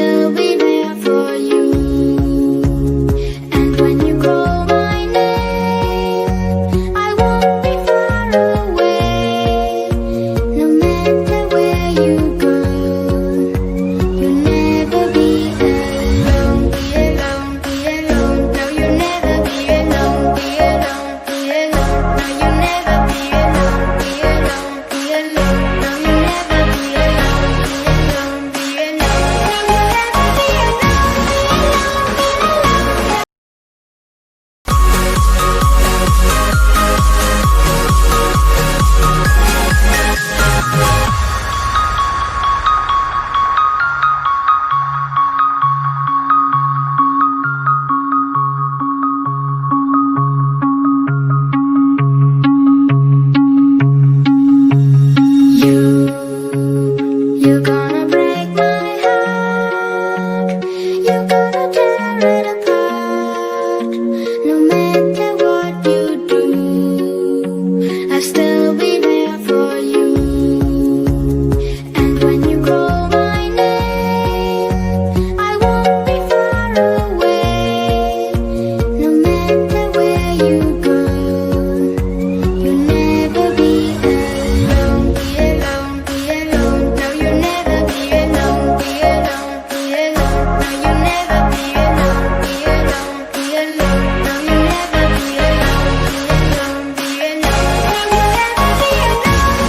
still be there for you. And when you call my name, I won't be far away. No matter where you go, you'll never be alone. Be alone, be alone. No, you'll never be alone. Be alone, be alone. No, you'll never be alone. Be alone, be alone. No, you'll never be alone. Be alone, be alone. No, you'll never be alone. You're gonna break my heart. You're gonna tear it apart. No matter what you do, I'll still be there for you. And when you call my name, I won't be far away. No matter where you go, you'll never be alone. Be alone, be alone. No, you'll never be alone. Be alone, be alone. No, you'll never be alone. Be alone, be alone. No, you'll never be alone. Be alone, be alone. No, you'll never be alone.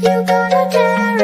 You're gonna tear